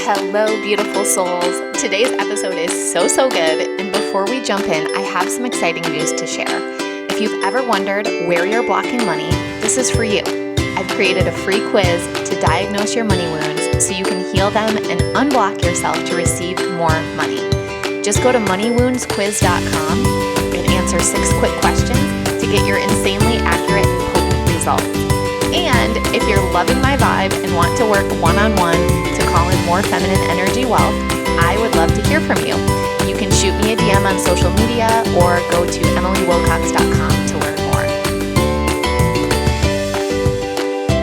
Hello, beautiful souls. Today's episode is so good. And before we jump in, I have some exciting news to share. If you've ever wondered where you're blocking money, this is for you. I've created a free quiz to diagnose your money wounds so you can heal them and unblock yourself to receive more money. Just go to moneywoundsquiz.com and answer 6 quick questions to get your insanely accurate and potent results. And if you're loving my vibe and want to work one-on-one to call in more feminine energy wealth, I would love to hear from you. You can shoot me a DM on social media or go to emilywilcox.com to learn more.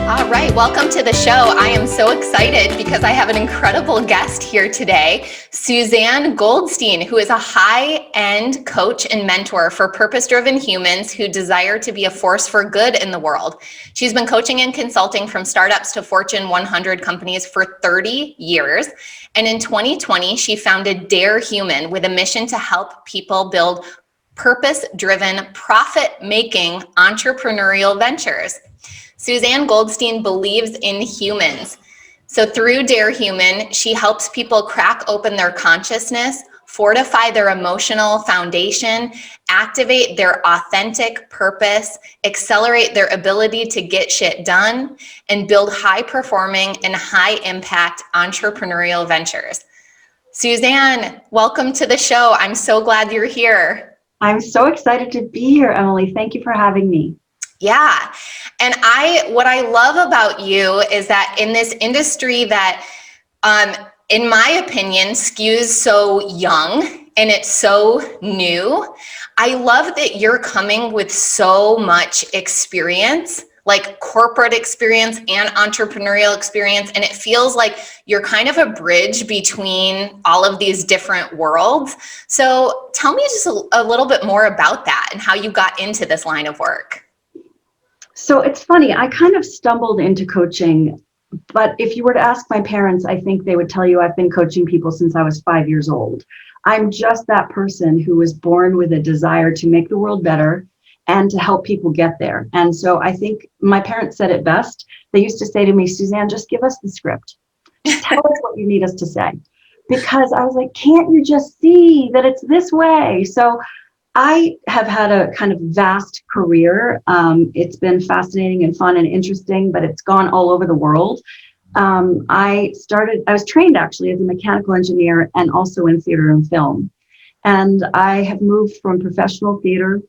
All right, welcome to the show. I am so excited because I have an incredible guest here today, Susanne Goldstein, who is a high-end coach and mentor for purpose-driven humans who desire to be a force for good in the world. She's been coaching and consulting from startups to Fortune 100 companies for 30 years. And in 2020, she founded Dare Human with a mission to help people build purpose-driven, profit-making entrepreneurial ventures. Susanne Goldstein believes in humans. So through Dare Human, she helps people crack open their consciousness, fortify their emotional foundation, activate their authentic purpose, accelerate their ability to get shit done, and build high-performing and high-impact entrepreneurial ventures. Susanne, welcome to the show. I'm so glad you're here. I'm so excited to be here, Emily. Thank you for having me. Yeah. And what I love about you is that in this industry that, in my opinion, skews so young and it's so new, I love that you're coming with so much experience, like corporate experience and entrepreneurial experience. And it feels like you're kind of a bridge between all of these different worlds. So tell me just a little bit more about that and how you got into this line of work. So it's funny, I kind of stumbled into coaching, but if you were to ask my parents, I think they would tell you I've been coaching people since I was 5 years old. I'm just that person who was born with a desire to make the world better and to help people get there. And so I think my parents said it best. They used to say to me, Susanne, just give us the script. Just tell us what you need us to say. Because I was like, can't you just see that it's this way? So I have had a kind of vast career. It's been fascinating and fun and interesting, but it's gone all over the world. I was trained actually as a mechanical engineer and also in theater and film. And I have moved from professional theater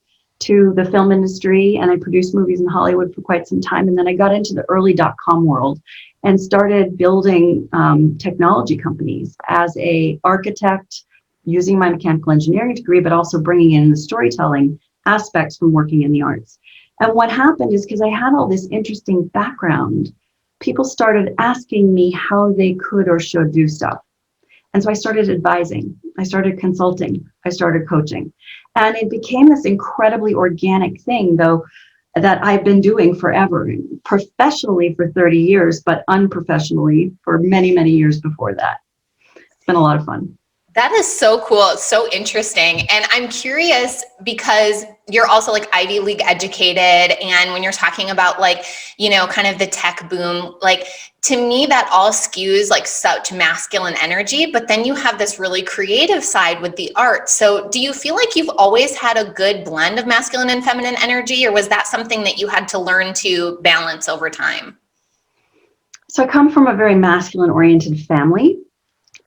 to the film industry, and I produced movies in Hollywood for quite some time. And then I got into the early .com world and started building technology companies as an architect, using my mechanical engineering degree, but also bringing in the storytelling aspects from working in the arts. And what happened is because I had all this interesting background, people started asking me how they could or should do stuff. And so I started advising, I started consulting, I started coaching. And it became this incredibly organic thing, though, that I've been doing forever, professionally for 30 years, but unprofessionally for many, many years before that. It's been a lot of fun. That is so cool. It's so interesting. And I'm curious because you're also like Ivy League educated. And when you're talking about like, you know, kind of the tech boom, like to me, that all skews like such masculine energy, but then you have this really creative side with the art. So do you feel like you've always had a good blend of masculine and feminine energy, or was that something that you had to learn to balance over time? So I come from a very masculine oriented family.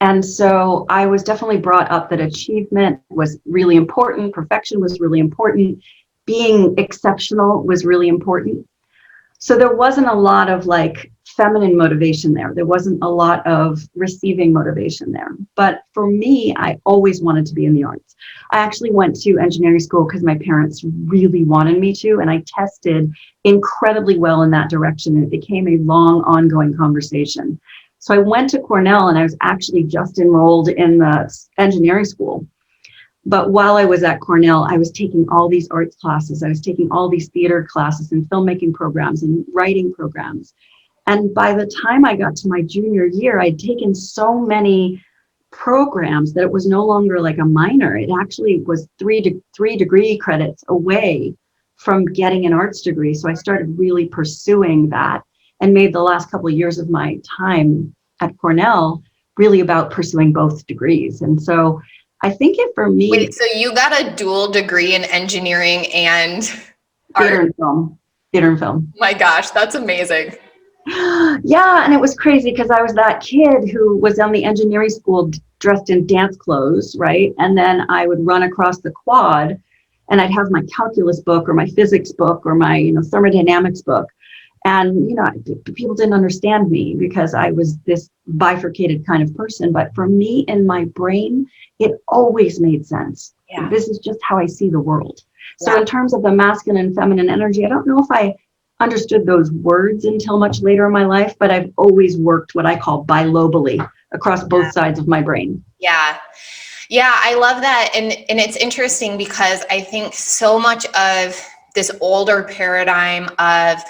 And so I was definitely brought up that achievement was really important. Perfection was really important. Being exceptional was really important. So there wasn't a lot of like feminine motivation there. There wasn't a lot of receiving motivation there. But for me, I always wanted to be in the arts. I actually went to engineering school because my parents really wanted me to, and I tested incredibly well in that direction. And it became a long, ongoing conversation. So I went to Cornell, and I was actually just enrolled in the engineering school. But while I was at Cornell, I was taking all these arts classes. I was taking all these theater classes and filmmaking programs and writing programs. And by the time I got to my junior year, I'd taken so many programs that it was no longer like a minor. It actually was three degree credits away from getting an arts degree. So I started really pursuing that and made the last couple of years of my time at Cornell really about pursuing both degrees. And so I think it for me. Wait, so you got a dual degree in engineering and Theater art? and film. Theater and film. My gosh, that's amazing. Yeah, and it was crazy because I was that kid who was on the engineering school dressed in dance clothes, right? And then I would run across the quad and I'd have my calculus book or my physics book or my, thermodynamics book. And, people didn't understand me because I was this bifurcated kind of person. But for me, in my brain, it always made sense. Yeah. This is just how I see the world. So Yeah. in terms of the masculine and feminine energy, I don't know if I understood those words until much later in my life, but I've always worked what I call bilobally across both sides of my brain. Yeah. Yeah, I love that. And it's interesting because I think so much of this older paradigm of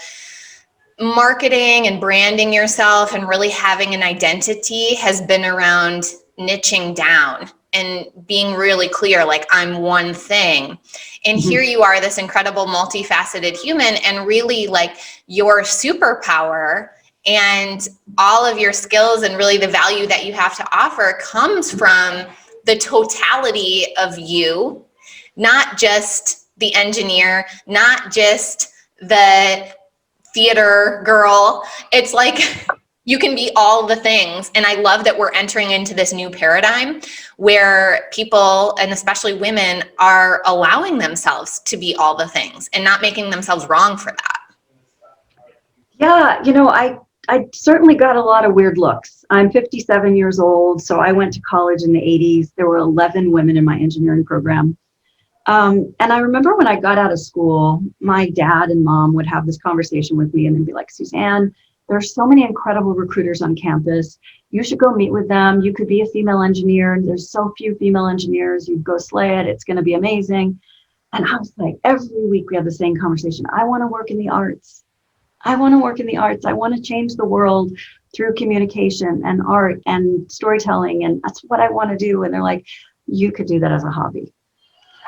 marketing and branding yourself and really having an identity has been around niching down and being really clear, like I'm one thing. And here you are, this incredible multifaceted human, and really like your superpower and all of your skills and really the value that you have to offer comes from the totality of you, not just the engineer, not just the theater girl. It's like you can be all the things. And I love that we're entering into this new paradigm where people, and especially women, are allowing themselves to be all the things and not making themselves wrong for that. Yeah, I certainly got a lot of weird looks. I'm 57 years old, so I went to college in the 80s. There were 11 women in my engineering program. And I remember when I got out of school, my dad and mom would have this conversation with me and they'd be like, Susanne, there's so many incredible recruiters on campus. You should go meet with them. You could be a female engineer. There's so few female engineers. You go slay it. It's going to be amazing. And I was like, every week we have the same conversation. I want to work in the arts. I want to work in the arts. I want to change the world through communication and art and storytelling. And that's what I want to do. And they're like, you could do that as a hobby.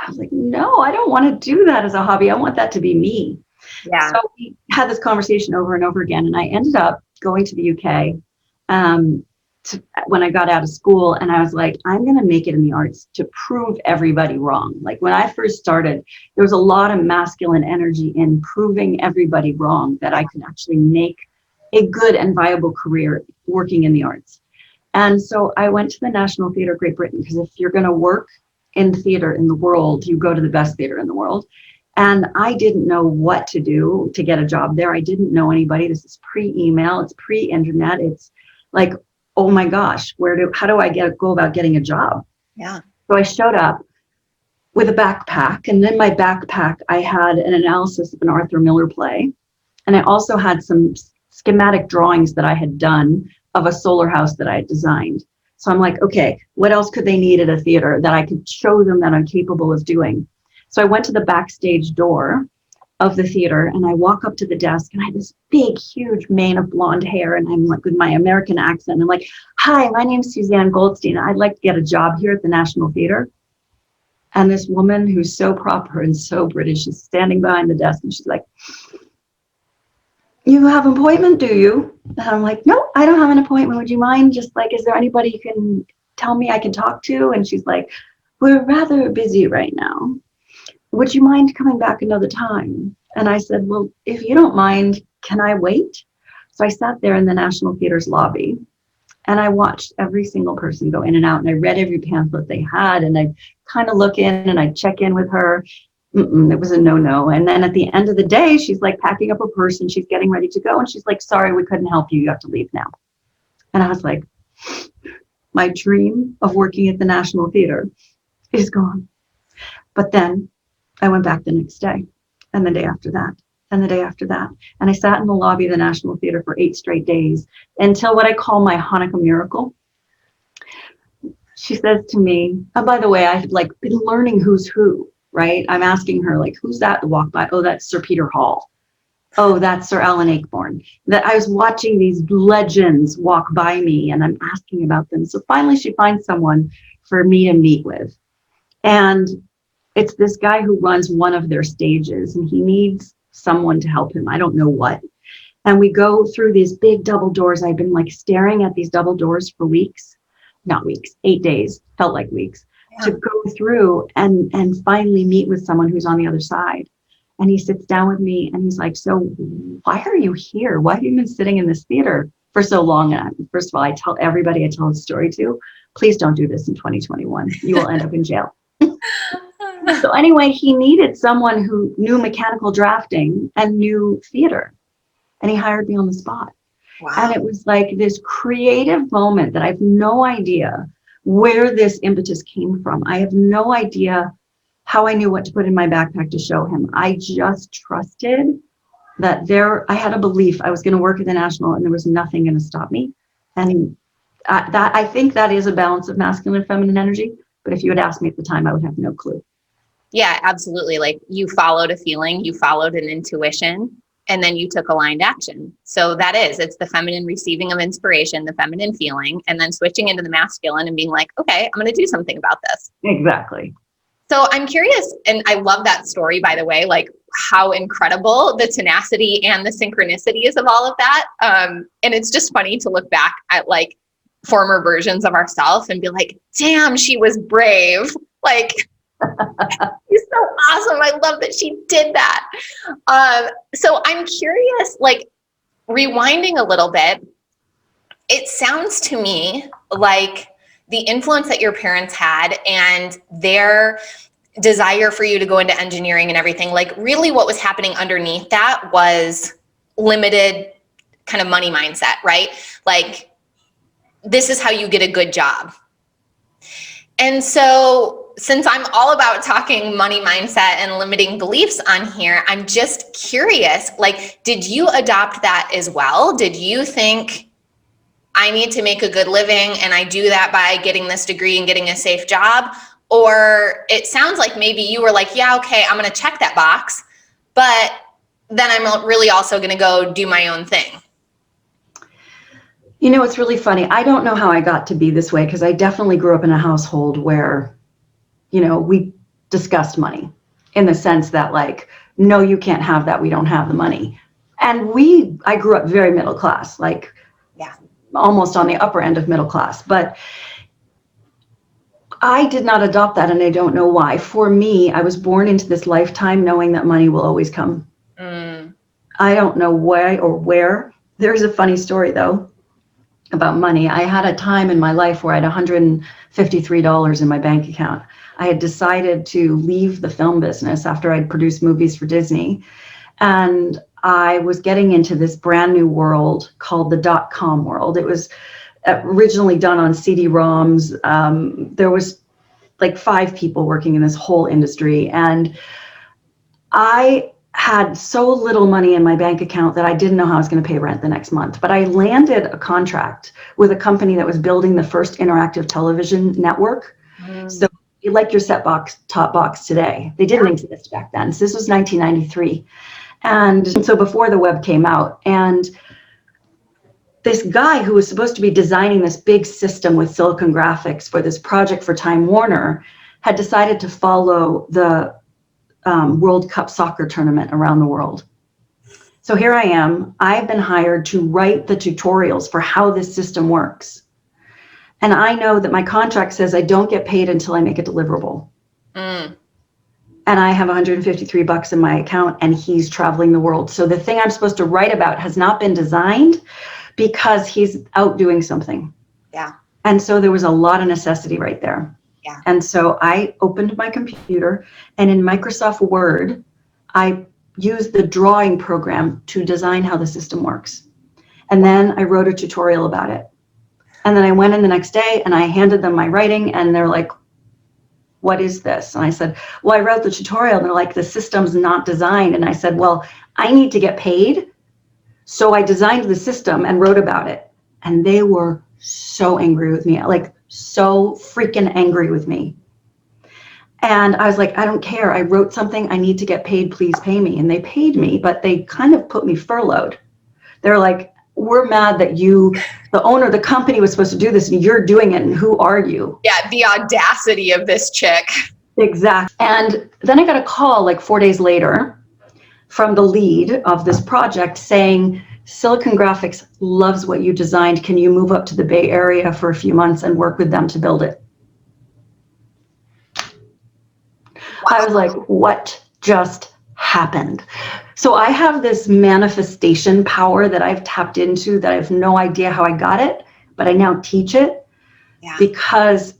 I was like, no, I don't want to do that as a hobby. I want that to be me. Yeah. So we had this conversation over and over again. And I ended up going to the UK when I got out of school. And I was like, I'm going to make it in the arts to prove everybody wrong. Like when I first started, there was a lot of masculine energy in proving everybody wrong that I could actually make a good and viable career working in the arts. And so I went to the National Theatre of Great Britain, because if you're going to work in theater in the world, you go to the best theater in the world. And I didn't know what to do to get a job there. I didn't know anybody. This is pre-email, it's pre-internet. It's like, oh my gosh, how do I go about getting a job? Yeah. So I showed up with a backpack, and in my backpack, I had an analysis of an Arthur Miller play. And I also had some schematic drawings that I had done of a solar house that I had designed. So I'm like, okay, what else could they need at a theater that I could show them that I'm capable of doing? So I went to the backstage door of the theater and I walk up to the desk and I have this big, huge mane of blonde hair. And I'm like, with my American accent, I'm like, hi, my name's Susanne Goldstein. I'd like to get a job here at the National Theater. And this woman who's so proper and so British is standing behind the desk and she's like, you have an appointment, do you? And I'm like, no, I don't have an appointment. Would you mind just like, is there anybody you can tell me I can talk to? And she's like, we're rather busy right now. Would you mind coming back another time? And I said, well, if you don't mind, can I wait? So I sat there in the National Theater's lobby and I watched every single person go in and out. And I read every pamphlet they had and I'd kind of look in and I'd check in with her. It was a no. And then at the end of the day, she's like packing up her purse and she's getting ready to go. And she's like, sorry, we couldn't help you. You have to leave now. And I was like, my dream of working at the National Theater is gone. But then I went back the next day and the day after that and the day after that. And I sat in the lobby of the National Theater for 8 straight days until what I call my Hanukkah miracle. She says to me, oh, by the way, I've like been learning who's who. Right? I'm asking her, like, who's that to walk by? Oh, that's Sir Peter Hall. Oh, that's Sir Alan Ayckbourn. That I was watching these legends walk by me and I'm asking about them. So finally she finds someone for me to meet with. And it's this guy who runs one of their stages and he needs someone to help him. I don't know what. And we go through these big double doors. I've been like staring at these double doors for weeks. not weeks, 8 days, felt like weeks, Yeah. to go through and finally meet with someone who's on the other side. And he sits down with me and he's like, so why are you here? Why have you been sitting in this theater for so long? And first of all, I tell everybody I tell the story to, please don't do this in 2021. You will end up in jail. So anyway, he needed someone who knew mechanical drafting and knew theater. And he hired me on the spot. Wow. And it was like this creative moment that I have no idea where this impetus came from. I have no idea how I knew what to put in my backpack to show him. I just trusted that I had a belief I was going to work at the National and there was nothing going to stop me. And I think that is a balance of masculine and feminine energy. But if you had asked me at the time, I would have no clue. Yeah, absolutely. Like you followed a feeling, you followed an intuition, and then you took aligned action. So it's the feminine receiving of inspiration, the feminine feeling, and then switching into the masculine and being like, okay, I'm going to do something about this. Exactly. So I'm curious, and I love that story, by the way, like how incredible the tenacity and the synchronicity is of all of that. And it's just funny to look back at like former versions of ourselves and be like, damn, she was brave. Like, she's so awesome. I love that she did that. So I'm curious, like rewinding a little bit, it sounds to me like the influence that your parents had and their desire for you to go into engineering and everything, like really what was happening underneath that was limited kind of money mindset, right? Like, this is how you get a good job. And so since I'm all about talking money mindset and limiting beliefs on here, I'm just curious, like, did you adopt that as well? Did you think I need to make a good living and I do that by getting this degree and getting a safe job? Or it sounds like maybe you were like, yeah, okay, I'm going to check that box, but then I'm really also going to go do my own thing. You know, it's really funny. I don't know how I got to be this way because I definitely grew up in a household where, you know, we discussed money in the sense that like, no, you can't have that. We don't have the money. And I grew up very middle class, like almost on the upper end of middle class. But I did not adopt that, and I don't know why. For me, I was born into this lifetime knowing that money will always come. I don't know why or where. There's a funny story, though, about money. I had a time in my life where I had $153 in my bank account. I had decided to leave the film business after I'd produced movies for Disney. And I was getting into this brand new world called the .com world. It was originally done on CD-ROMs. There was like 5 people working in this whole industry. And I had so little money in my bank account that I didn't know how I was going to pay rent the next month. But I landed a contract with a company that was building the first interactive television network. So like your top box today, they didn't exist back then. So this was 1993. And so before the web came out, and this guy who was supposed to be designing this big system with Silicon Graphics for this project for Time Warner had decided to follow the World Cup soccer tournament around the world. So here I am. I've been hired to write the tutorials for how this system works. And I know that my contract says I don't get paid until I make a deliverable. And I have $153 in my account, and he's traveling the world. So the thing I'm supposed to write about has not been designed because he's out doing something. Yeah. And so there was a lot of necessity right there. Yeah. And so I opened my computer, and in Microsoft Word, I used the drawing program to design how the system works. And then I wrote a tutorial about it. And then I went in the next day and I handed them my writing, and they're like, what is this? And I said, well, I wrote the tutorial. And they're like, the system's not designed. And I said, well, I need to get paid. So I designed the system and wrote about it. And they were so angry with me, like so freaking angry with me. And I was like, I don't care. I wrote something. I need to get paid. Please pay me. And they paid me, but they kind of put me furloughed. They're like, we're mad that the owner of the company was supposed to do this and you're doing it. And who are you? Yeah, the audacity of this chick. Exactly. And then I got a call like 4 days later from the lead of this project saying, Silicon Graphics loves what you designed. Can you move up to the Bay Area for a few months and work with them to build it? I was like, what just happened? So I have this manifestation power that I've tapped into that I have no idea how I got it, but I now teach it because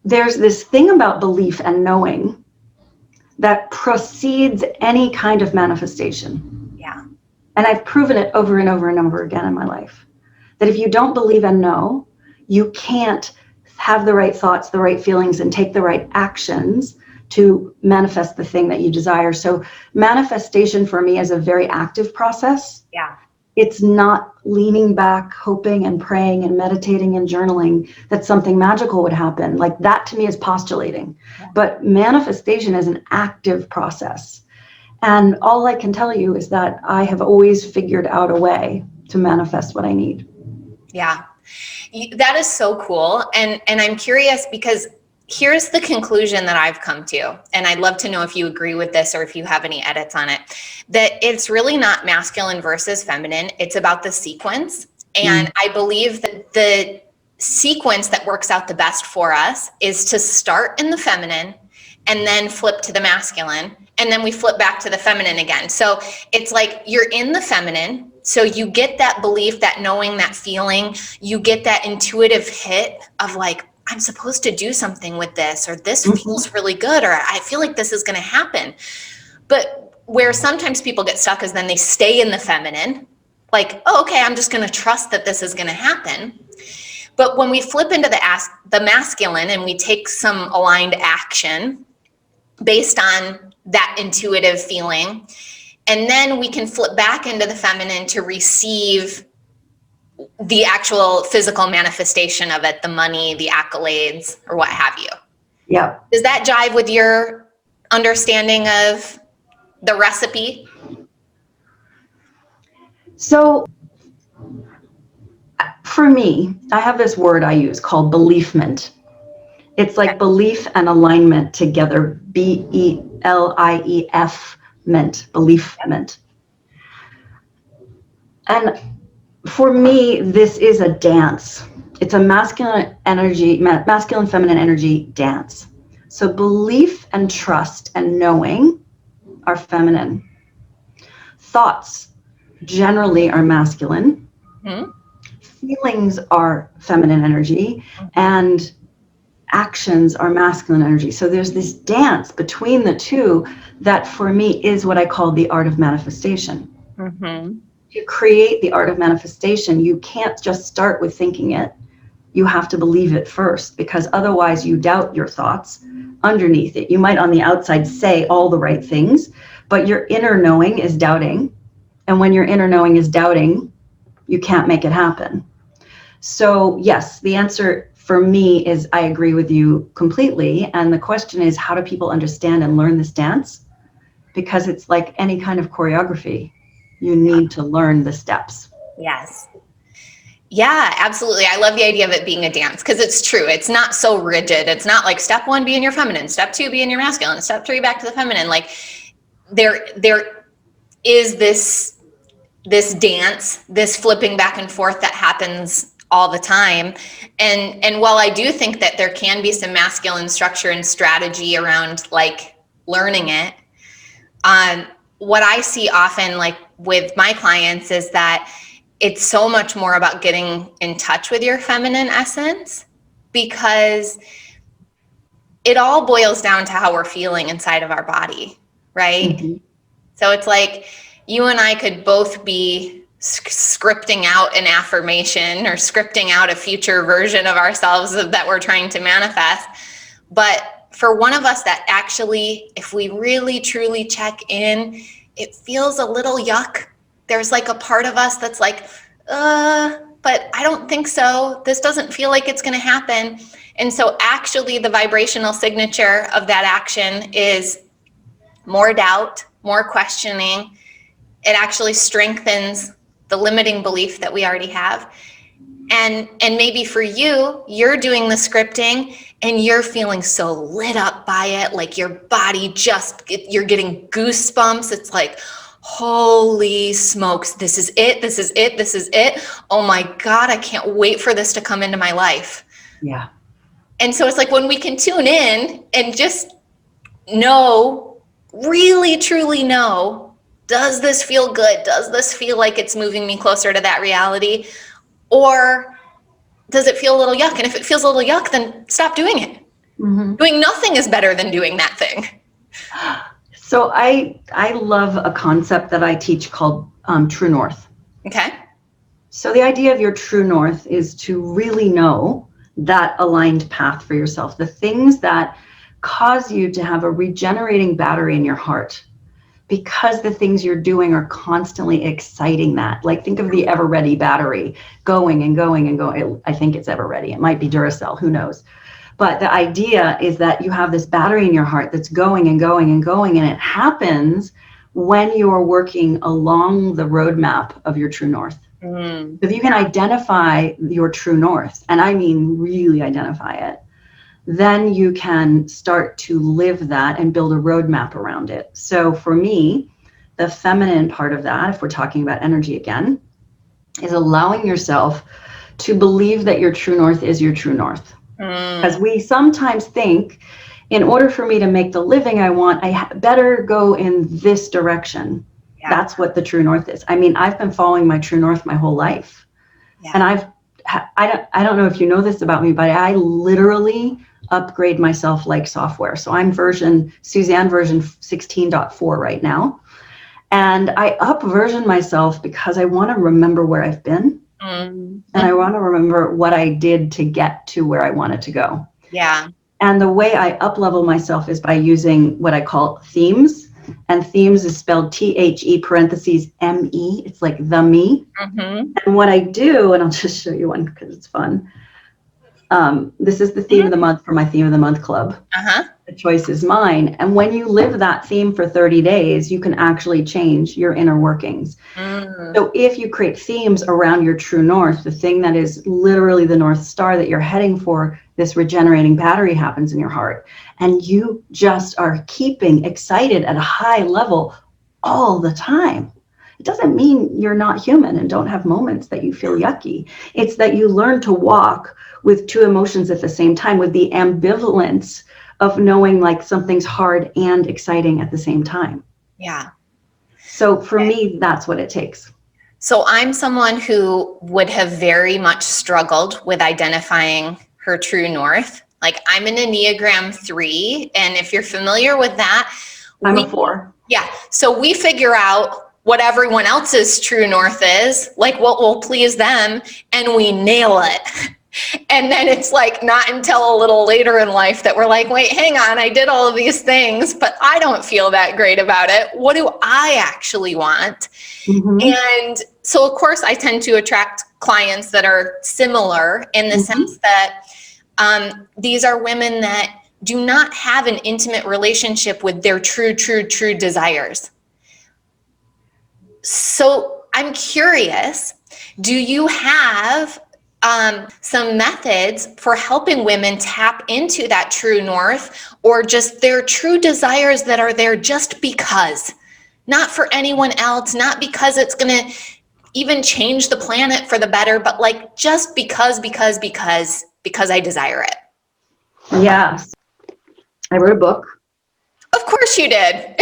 there's this thing about belief and knowing that precedes any kind of manifestation. Yeah. And I've proven it over and over and over again in my life. That if you don't believe and know, you can't have the right thoughts, the right feelings, and take the right actions to manifest the thing that you desire. So manifestation for me is a very active process. Yeah. It's not leaning back, hoping and praying and meditating and journaling that something magical would happen. Like that to me is postulating. Yeah. But manifestation is an active process. And all I can tell you is that I have always figured out a way to manifest what I need. Yeah, that is so cool. And I'm curious because here's the conclusion that I've come to, and I'd love to know if you agree with this or if you have any edits on it, that it's really not masculine versus feminine. It's about the sequence. And I believe that the sequence that works out the best for us is to start in the feminine and then flip to the masculine. And then we flip back to the feminine again. So it's like you're in the feminine. So you get that belief, that knowing, that feeling, you get that intuitive hit of like, I'm supposed to do something with this, or this feels really good, or I feel like this is going to happen. But where sometimes people get stuck is then they stay in the feminine, like, oh, okay, I'm just going to trust that this is going to happen. But when we flip into the masculine and we take some aligned action based on that intuitive feeling, and then we can flip back into the feminine to receive the actual physical manifestation of it, the money, the accolades, or what have you. Yeah. Does that jive with your understanding of the recipe? So for me, I have this word I use called beliefment. It's like belief and alignment together, BELIEF, beliefment. And for me, this is a dance. It's a masculine feminine energy dance. So belief and trust and knowing are feminine. Thoughts generally are masculine. Mm-hmm. Feelings are feminine energy, and actions are masculine energy. So there's this dance between the two that for me is what I call the art of manifestation. Mm-hmm. To create the art of manifestation, you can't just start with thinking it. You have to believe it first, because otherwise you doubt your thoughts underneath it. You might on the outside say all the right things, but your inner knowing is doubting. And when your inner knowing is doubting, you can't make it happen. So yes, the answer for me is I agree with you completely. And the question is, how do people understand and learn this dance? Because it's like any kind of choreography. You need to learn the steps. Yes. Yeah, absolutely. I love the idea of it being a dance because it's true. It's not so rigid. It's not like step 1, be in your feminine, step 2, be in your masculine, step 3, back to the feminine. Like there is this dance, this flipping back and forth that happens all the time. And while I do think that there can be some masculine structure and strategy around like learning it, what I see often like with my clients is that it's so much more about getting in touch with your feminine essence, because it all boils down to how we're feeling inside of our body, right? Mm-hmm. So it's like you and I could both be scripting out an affirmation or scripting out a future version of ourselves that we're trying to manifest. But for one of us that actually, if we really truly check in, it feels a little yuck. There's like a part of us that's like, but I don't think so. This doesn't feel like it's going to happen. And so actually the vibrational signature of that action is more doubt, more questioning. It actually strengthens the limiting belief that we already have. And maybe for you, you're doing the scripting and you're feeling so lit up by it, like your body you're getting goosebumps. It's like, holy smokes, this is it, this is it, this is it. Oh my God, I can't wait for this to come into my life. Yeah. And so it's like when we can tune in and just know, really, truly know, does this feel good? Does this feel like it's moving me closer to that reality? Or does it feel a little yuck? And if it feels a little yuck, then stop doing it. Mm-hmm. Doing nothing is better than doing that thing. So I love a concept that I teach called True North. Okay. So the idea of your true north is to really know that aligned path for yourself, the things that cause you to have a regenerating battery in your heart, because the things you're doing are constantly exciting that. Like, think of the ever ready battery going and going and going. I think it's ever ready. It might be Duracell, who knows? But the idea is that you have this battery in your heart that's going and going and going, and it happens when you're working along the roadmap of your true north. Mm. If you can identify your true north, and I mean really identify it, then you can start to live that and build a roadmap around it. So for me, the feminine part of that, if we're talking about energy again, is allowing yourself to believe that your true north is your true north. Because we sometimes think, in order for me to make the living I want, I better go in this direction. Yeah. That's what the true north is. I mean, I've been following my true north my whole life. Yeah. And I don't know if you know this about me, but I literally upgrade myself like software. So I'm Susanne version 16.4 right now. And I upversion myself because I want to remember where I've been. And I want to remember what I did to get to where I wanted to go. Yeah. And the way I up-level myself is by using what I call themes. And themes is spelled THE parentheses ME. It's like the me. Mm-hmm. And what I do, and I'll just show you one because it's fun. This is the theme of the month for my theme of the month club. Uh-huh. The choice is mine. And when you live that theme for 30 days, you can actually change your inner workings. So if you create themes around your true north, the thing that is literally the North Star that you're heading for, this regenerating battery happens in your heart. And you just are keeping excited at a high level all the time. It doesn't mean you're not human and don't have moments that you feel yucky. It's that you learn to walk with two emotions at the same time, with the ambivalence of knowing like something's hard and exciting at the same time. Yeah. So for me, that's what it takes. So I'm someone who would have very much struggled with identifying her true north. Like, I'm an Enneagram 3. And if you're familiar with that, I'm a 4. Yeah. So we figure out what everyone else's true north is, like what will please them, and we nail it. And then it's like not until a little later in life that we're like, wait, hang on, I did all of these things, but I don't feel that great about it. What do I actually want? Mm-hmm. And so, of course, I tend to attract clients that are similar in the sense that these are women that do not have an intimate relationship with their true desires. So I'm curious, do you have some methods for helping women tap into that true north, or just their true desires that are there just because, not for anyone else, not because it's going to even change the planet for the better, but like just because I desire it? Yes. I wrote a book. Of course you did.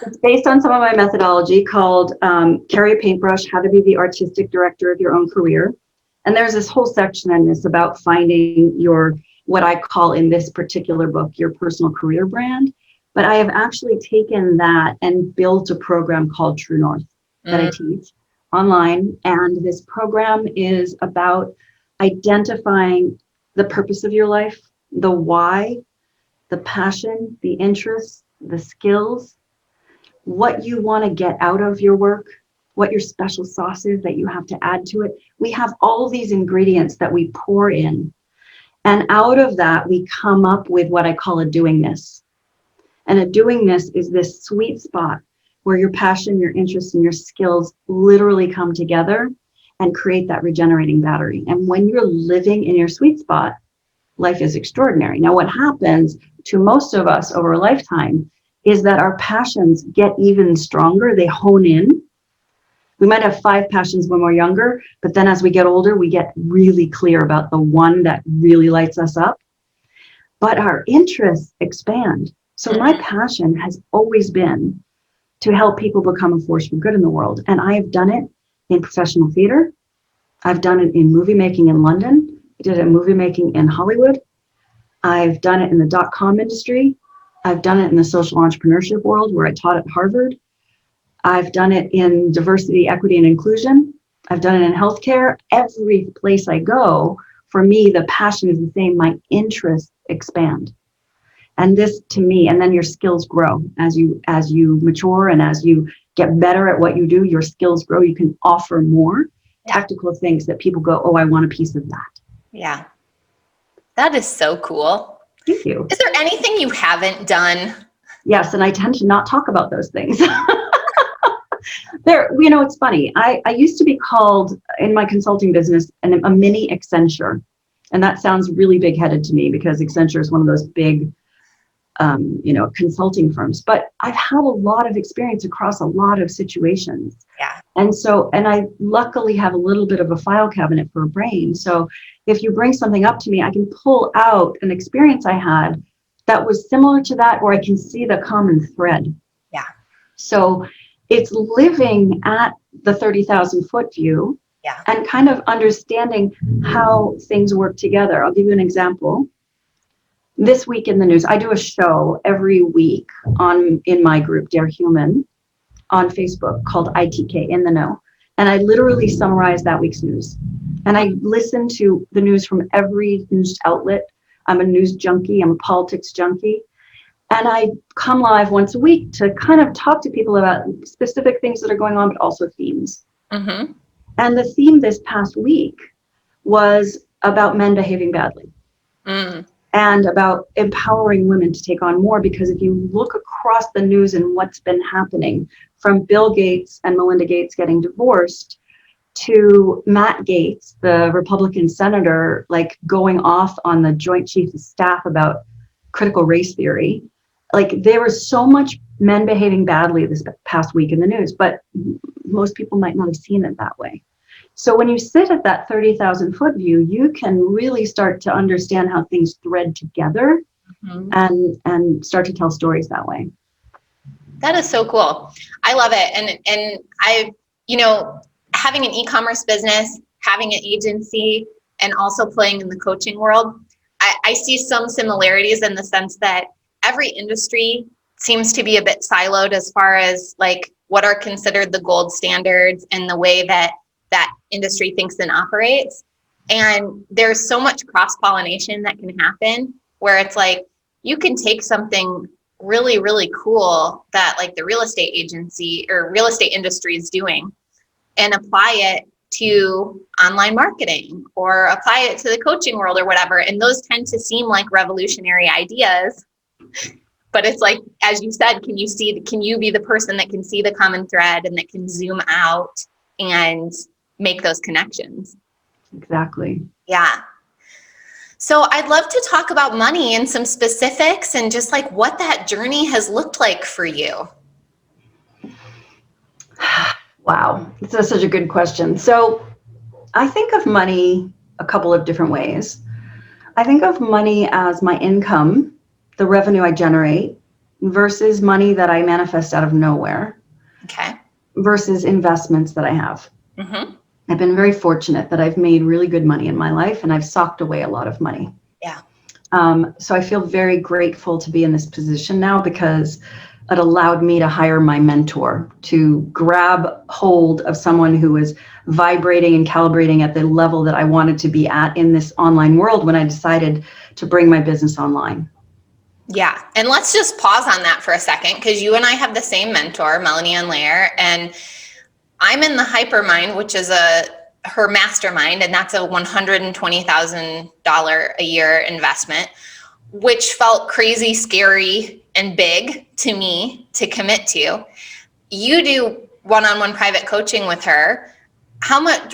It's based on some of my methodology called Carry a Paintbrush, How to Be the Artistic Director of Your Own Career. And there's this whole section in this about finding your, what I call in this particular book, your personal career brand. But I have actually taken that and built a program called True North that I teach online. And this program is about identifying the purpose of your life, the why, the passion, the interests, the skills, what you want to get out of your work, what your special sauce is that you have to add to it. We have all these ingredients that we pour in. And out of that, we come up with what I call a doingness. And a doingness is this sweet spot where your passion, your interests, and your skills literally come together and create that regenerating battery. And when you're living in your sweet spot, life is extraordinary. Now, what happens to most of us over a lifetime is that our passions get even stronger. They hone in. We might have 5 passions when we're younger, but then as we get older, we get really clear about the one that really lights us up. But our interests expand. So my passion has always been to help people become a force for good in the world. And I have done it in professional theater. I've done it in movie making in London. I did it in movie making in Hollywood. I've done it in the .com industry. I've done it in the social entrepreneurship world where I taught at Harvard. I've done it in diversity, equity, and inclusion. I've done it in healthcare. Every place I go, for me, the passion is the same. My interests expand. And this to me, and then your skills grow as you mature and as you get better at what you do, your skills grow. You can offer more tactical things that people go, oh, I want a piece of that. Yeah. That is so cool. Thank you. Is there anything you haven't done? Yes, and I tend to not talk about those things. It's funny. I used to be called in my consulting business a mini Accenture. And that sounds really big-headed to me because Accenture is one of those big, consulting firms. But I've had a lot of experience across a lot of situations. Yeah. And I luckily have a little bit of a file cabinet for a brain. So if you bring something up to me, I can pull out an experience I had that was similar to that, or I can see the common thread. Yeah. So it's living at the 30,000 foot view and kind of understanding how things work together. I'll give you an example. This week in the news, I do a show every week in my group, Dare Human, on Facebook called ITK, In the Know. And I literally summarize that week's news. And I listen to the news from every news outlet. I'm a news junkie. I'm a politics junkie. And I come live once a week to kind of talk to people about specific things that are going on, but also themes. Mm-hmm. And the theme this past week was about men behaving badly and about empowering women to take on more. Because if you look across the news and what's been happening, from Bill Gates and Melinda Gates getting divorced to Matt Gaetz, the Republican senator, like going off on the Joint Chiefs of Staff about critical race theory. Like there was so much men behaving badly this past week in the news, but most people might not have seen it that way. So when you sit at that 30,000 foot view, you can really start to understand how things thread together and start to tell stories that way. That is so cool. I love it. And I, having an e-commerce business, having an agency, and also playing in the coaching world, I see some similarities in the sense that every industry seems to be a bit siloed as far as like what are considered the gold standards and the way that that industry thinks and operates. And there's so much cross-pollination that can happen where it's like you can take something really, really cool that like the real estate agency or real estate industry is doing and apply it to online marketing or apply it to the coaching world or whatever. And those tend to seem like revolutionary ideas. But it's like, as you said, can you be the person that can see the common thread and that can zoom out and make those connections? Exactly. Yeah. So I'd love to talk about money and some specifics and just like what that journey has looked like for you. Wow. That's such a good question. So I think of money a couple of different ways. I think of money as my income, the revenue I generate, versus money that I manifest out of nowhere. Okay. Versus investments that I have. Mm-hmm. I've been very fortunate that I've made really good money in my life and I've socked away a lot of money. Yeah. So I feel very grateful to be in this position now because it allowed me to hire my mentor to grab hold of someone who was vibrating and calibrating at the level that I wanted to be at in this online world when I decided to bring my business online. Yeah. And let's just pause on that for a second because you and I have the same mentor, Melanie Ann Lair, and I'm in the Hypermind, which is her mastermind, and that's a $120,000 a year investment, which felt crazy, scary, and big to me to commit to. You do one-on-one private coaching with her.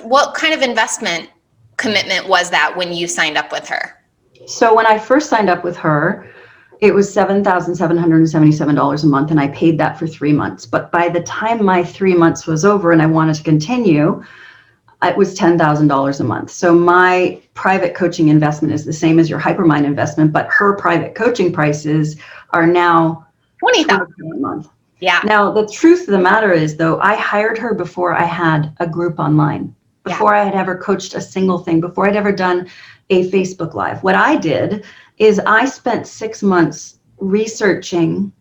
What kind of investment commitment was that when you signed up with her? So when I first signed up with her, It was $7,777 a month, and I paid that for 3 months. But by the time my 3 months was over and I wanted to continue, it was $10,000 a month. So my private coaching investment is the same as your Hypermind investment, but her private coaching prices are now $20,000 a month. Yeah. Now, the truth of the matter is, though, I hired her before I had a group online, before I had ever coached a single thing, before I'd ever done a Facebook Live. What I did is I spent 6 months researching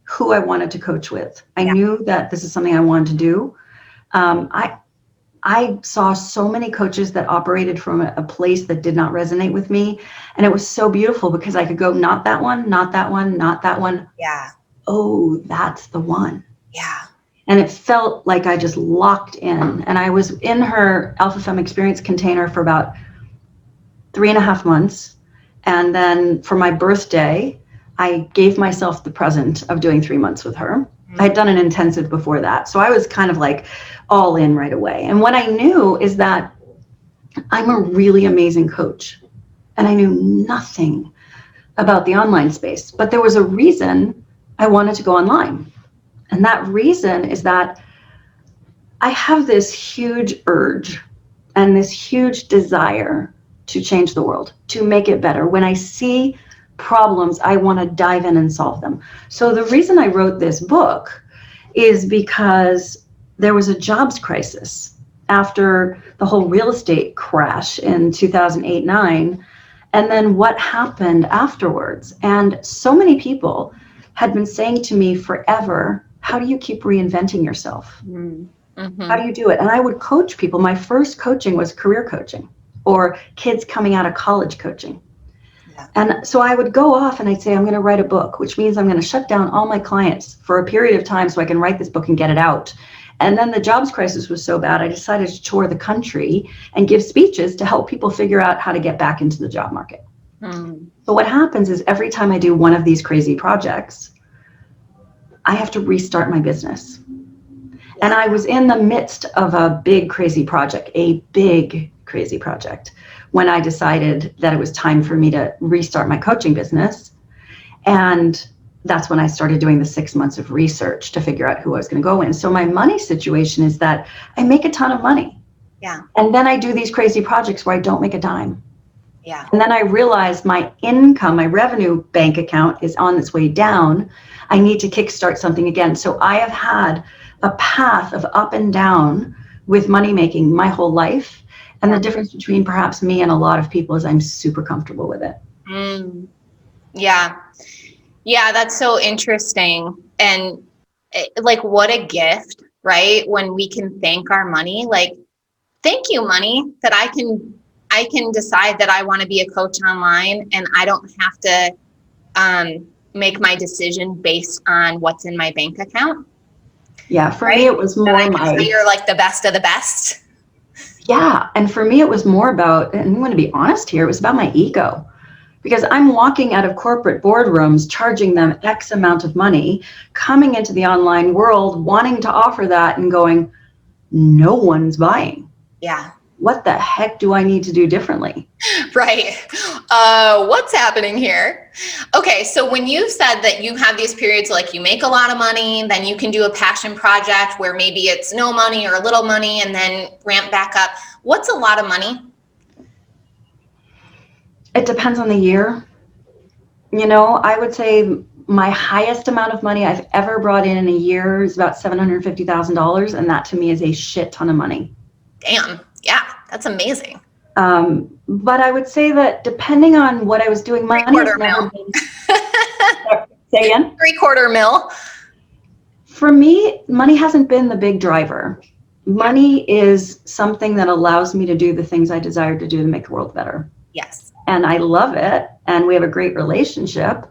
who I wanted to coach with. I knew that this is something I wanted to do. I saw so many coaches that operated from a place that did not resonate with me. And it was so beautiful because I could go, not that one, not that one, not that one. Yeah. Oh, that's the one. Yeah. And it felt like I just locked in. And I was in her Alpha Femme Experience container for about 3.5 months. And then for my birthday, I gave myself the present of doing 3 months with her. I had done an intensive before that. So I was kind of like all in right away. And what I knew is that I'm a really amazing coach. And I knew nothing about the online space. But there was a reason I wanted to go online. And that reason is that I have this huge urge and this huge desire to change the world, to make it better. When I see problems, I want to dive in and solve them. So the reason I wrote this book is because there was a jobs crisis after the whole real estate crash in 2008-9, and then what happened afterwards. And so many people had been saying to me forever, how do you keep reinventing yourself? Mm-hmm. How do you do it? And I would coach people. My first coaching was career coaching or kids coming out of college coaching. Yeah. And so I would go off and I'd say, I'm going to write a book, which means I'm going to shut down all my clients for a period of time so I can write this book and get it out. And then the jobs crisis was so bad, I decided to tour the country and give speeches to help people figure out how to get back into the job market. So what happens is every time I do one of these crazy projects, I have to restart my business. And I was in the midst of a big, crazy project, when I decided that it was time for me to restart my coaching business. And that's when I started doing the 6 months of research to figure out who I was going to go in. So my money situation is that I make a ton of money. Yeah. And then I do these crazy projects where I don't make a dime. Yeah. And then I realized my income, my revenue bank account is on its way down. I need to kickstart something again. So I have had a path of up and down with money making my whole life. And the difference between perhaps me and a lot of people is I'm super comfortable with it. Yeah. Yeah, that's so interesting. And like, what a gift, right? When we can thank our money, like, thank you, money, that I can decide that I want to be a coach online and I don't have to make my decision based on what's in my bank account. Yeah, for me, it was more you're like the best of the best. Yeah, and for me, it was more about, and I'm going to be honest here, it was about my ego. Because I'm walking out of corporate boardrooms, charging them X amount of money, coming into the online world, wanting to offer that and going, no one's buying. Yeah. What the heck do I need to do differently? Right. What's happening here? Okay. So when you said that you have these periods, like you make a lot of money, then you can do a passion project where maybe it's no money or a little money and then ramp back up. What's a lot of money? It depends on the year. You know, I would say my highest amount of money I've ever brought in a year is about $750,000. And that to me is a shit ton of money. Damn. Yeah. That's amazing. But I would say that depending on what I was doing, money has never been. Say again? $750,000 mil. For me, money hasn't been the big driver. Money is something that allows me to do the things I desire to do to make the world better. Yes. And I love it. And we have a great relationship.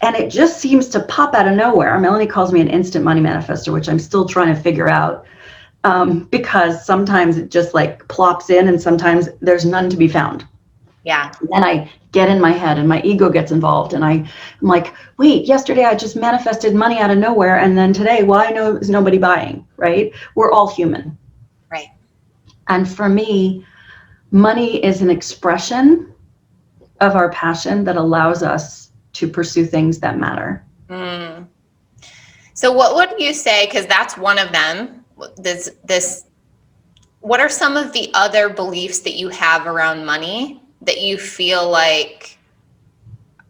And it just seems to pop out of nowhere. Melanie calls me an instant money manifestor, which I'm still trying to figure out. Because sometimes it just like plops in and sometimes there's none to be found. Yeah. And then I get in my head and my ego gets involved and I'm like, wait, yesterday I just manifested money out of nowhere. And then today, why is nobody buying, right? We're all human. Right. And for me, money is an expression of our passion that allows us to pursue things that matter. Mm. So what would you say, because that's one of them, what are some of the other beliefs that you have around money that you feel like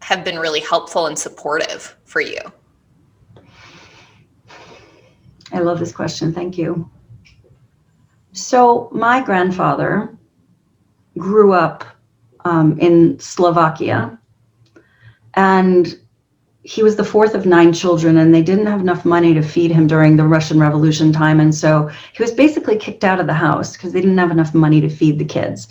have been really helpful and supportive for you? I love this question. Thank you. So my grandfather grew up in Slovakia, and he was the fourth of 9 children, and they didn't have enough money to feed him during the Russian Revolution time. And so he was basically kicked out of the house because they didn't have enough money to feed the kids.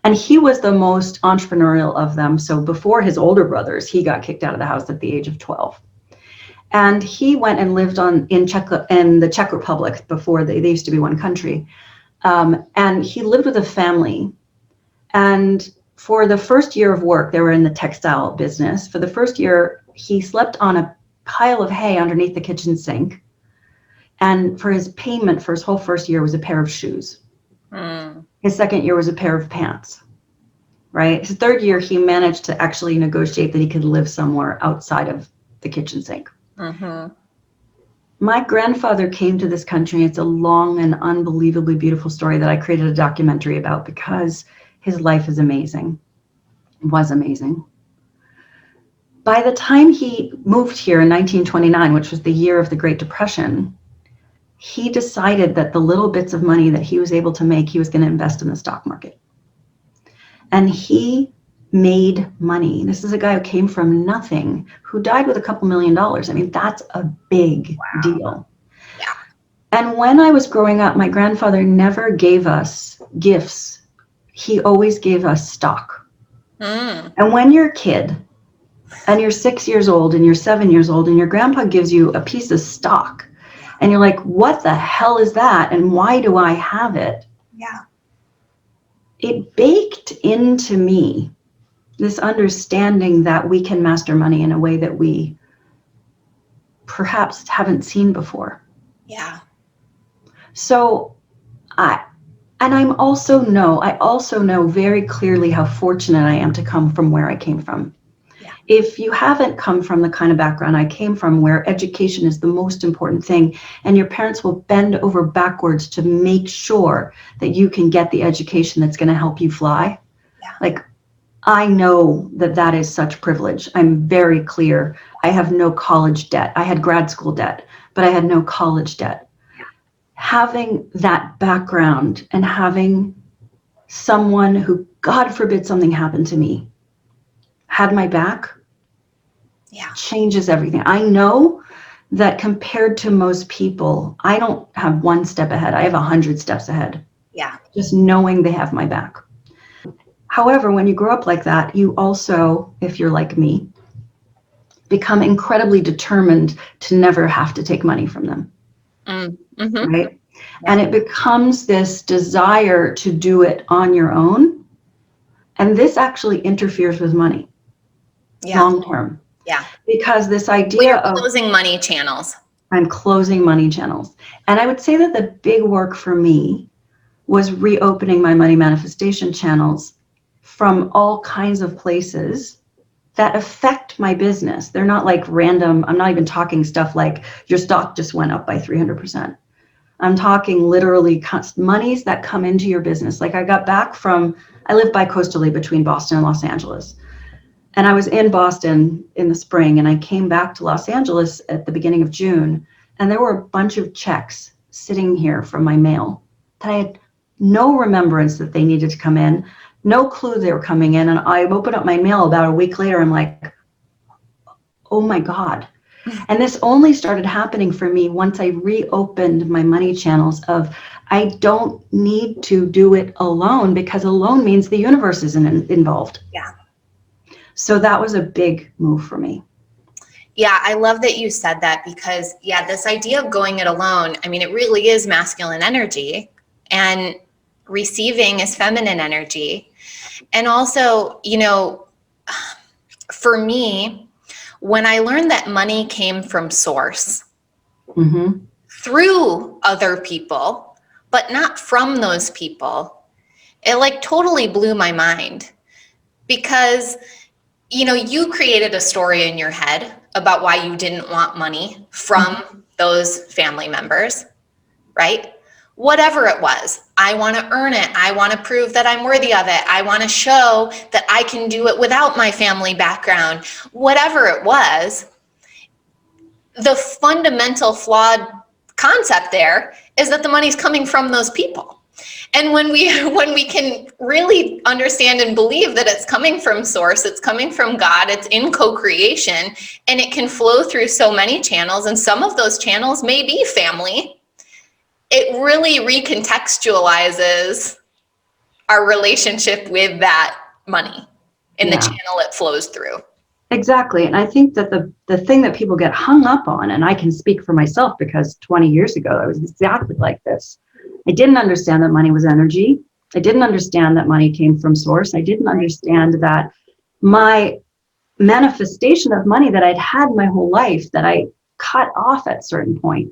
And he was the most entrepreneurial of them. So before his older brothers, he got kicked out of the house at the age of 12. And he went and lived in the Czech Republic before they used to be one country. And he lived with a family. And for the first year of work, they were in the textile business. For the first year, he slept on a pile of hay underneath the kitchen sink. And for his payment for his whole first year was a pair of shoes. Mm. His second year was a pair of pants, right? His third year, he managed to actually negotiate that he could live somewhere outside of the kitchen sink. Mm-hmm. My grandfather came to this country. It's a long and unbelievably beautiful story that I created a documentary about because his life is amazing. It was amazing. By the time he moved here in 1929, which was the year of the Great Depression, he decided that the little bits of money that he was able to make, he was going to invest in the stock market. And he made money. This is a guy who came from nothing, who died with a couple $1 million. I mean, that's a big deal. Yeah. And when I was growing up, my grandfather never gave us gifts. He always gave us stock. Mm. And when you're a kid and you're 6 years old and you're 7 years old and your grandpa gives you a piece of stock and you're like, what the hell is that? And why do I have it? Yeah. It baked into me this understanding that we can master money in a way that we perhaps haven't seen before. Yeah. So I also know very clearly how fortunate I am to come from where I came from. Yeah. If you haven't come from the kind of background I came from, where education is the most important thing, and your parents will bend over backwards to make sure that you can get the education that's going to help you fly. Yeah. Like, I know that is such privilege. I'm very clear. I have no college debt. I had grad school debt, but I had no college debt. Having that background and having someone who, God forbid something happened to me, had my back, changes everything. I know that compared to most people, I don't have 1 step ahead. I have 100 steps ahead. Yeah. Just knowing they have my back. However, when you grow up like that, you also, if you're like me, become incredibly determined to never have to take money from them. Mm-hmm. Right? Yeah. And it becomes this desire to do it on your own. And this actually interferes with money long term. Yeah. Because this idea of closing money channels. I'm closing money channels. And I would say that the big work for me was reopening my money manifestation channels from all kinds of places that affect my business. They're not like random. I'm not even talking stuff like your stock just went up by 300%. I'm talking literally monies that come into your business. Like I live bi-coastally between Boston and Los Angeles. And I was in Boston in the spring and I came back to Los Angeles at the beginning of June. And there were a bunch of checks sitting here from my mail that I had no remembrance that they needed to come in. No clue they were coming in. And I opened up my mail about a week later. I'm like, oh my God. And this only started happening for me once I reopened my money channels of, I don't need to do it alone, because alone means the universe isn't involved. Yeah. So that was a big move for me. Yeah, I love that you said that, because this idea of going it alone, I mean, it really is masculine energy and receiving is feminine energy. And also, for me, when I learned that money came from source through other people, but not from those people, it like totally blew my mind, because you created a story in your head about why you didn't want money from those family members, right? Whatever it was, I want to earn it. I want to prove that I'm worthy of it. I want to show that I can do it without my family background. Whatever it was, the fundamental flawed concept there is that the money's coming from those people. And when we can really understand and believe that it's coming from source, it's coming from God, it's in co-creation, and it can flow through so many channels, and some of those channels may be family, it really recontextualizes our relationship with that money in the channel it flows through. Exactly. And I think that the thing that people get hung up on, and I can speak for myself because 20 years ago, I was exactly like this. I didn't understand that money was energy. I didn't understand that money came from source. I didn't understand that my manifestation of money that I'd had my whole life, that I cut off at a certain point,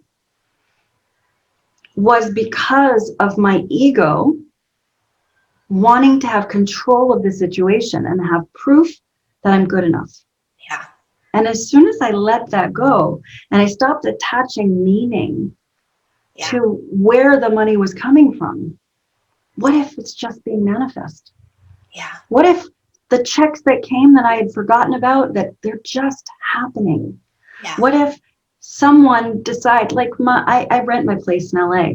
was because of my ego wanting to have control of the situation and have proof that I'm good enough. Yeah. And as soon as I let that go and I stopped attaching meaning to where the money was coming from, what if it's just being manifest? Yeah. What if the checks that came that I had forgotten about, that they're just happening? Yeah. What if someone decide, like I rent my place in LA,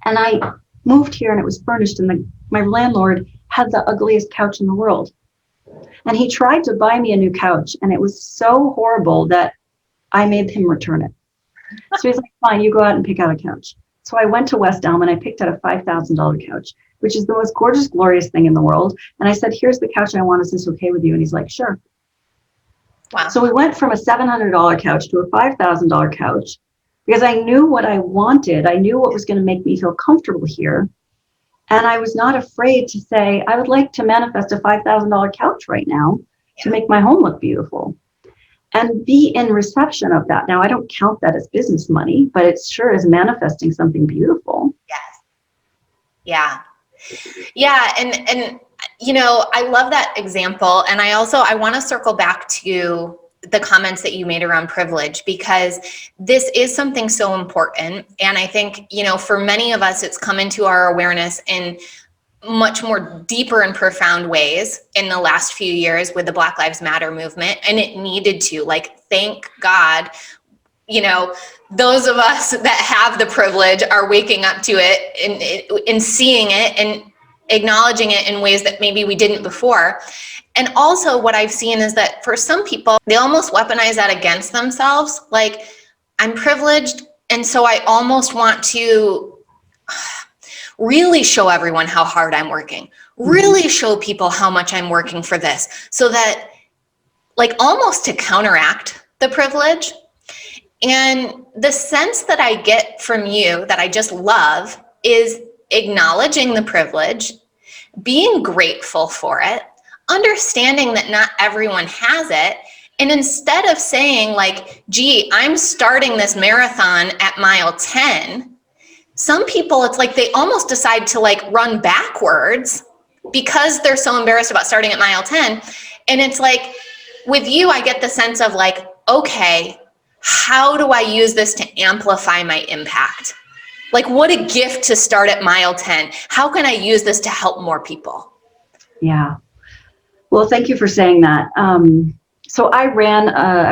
and I moved here and it was furnished, and my landlord had the ugliest couch in the world. And he tried to buy me a new couch, and it was so horrible that I made him return it. So he's like, fine, you go out and pick out a couch. So I went to West Elm and I picked out a $5,000 couch, which is the most gorgeous, glorious thing in the world. And I said, here's the couch I want. Is this okay with you? And he's like, sure. Wow. So we went from a $700 couch to a $5,000 couch because I knew what I wanted. I knew what was going to make me feel comfortable here. And I was not afraid to say, I would like to manifest a $5,000 couch right now to make my home look beautiful. And be in reception of that. Now, I don't count that as business money, but it sure is manifesting something beautiful. Yes. Yeah. Yeah. And I love that example. And I want to circle back to the comments that you made around privilege, because this is something so important. And I think, for many of us, it's come into our awareness in much more deeper and profound ways in the last few years with the Black Lives Matter movement. And it needed to, thank God, those of us that have the privilege are waking up to it and seeing it and acknowledging it in ways that maybe we didn't before. And also what I've seen is that for some people, they almost weaponize that against themselves. Like, I'm privileged, and so I almost want to really show everyone how hard I'm working, really show people how much I'm working for this, so that, almost to counteract the privilege. And the sense that I get from you that I just love is acknowledging the privilege, being grateful for it, understanding that not everyone has it. And instead of saying gee, I'm starting this marathon at mile 10, some people, it's like they almost decide to run backwards because they're so embarrassed about starting at mile 10. And it's like, with you, I get the sense of okay, how do I use this to amplify my impact? What a gift to start at mile 10. How can I use this to help more people? Yeah. Well, thank you for saying that. So I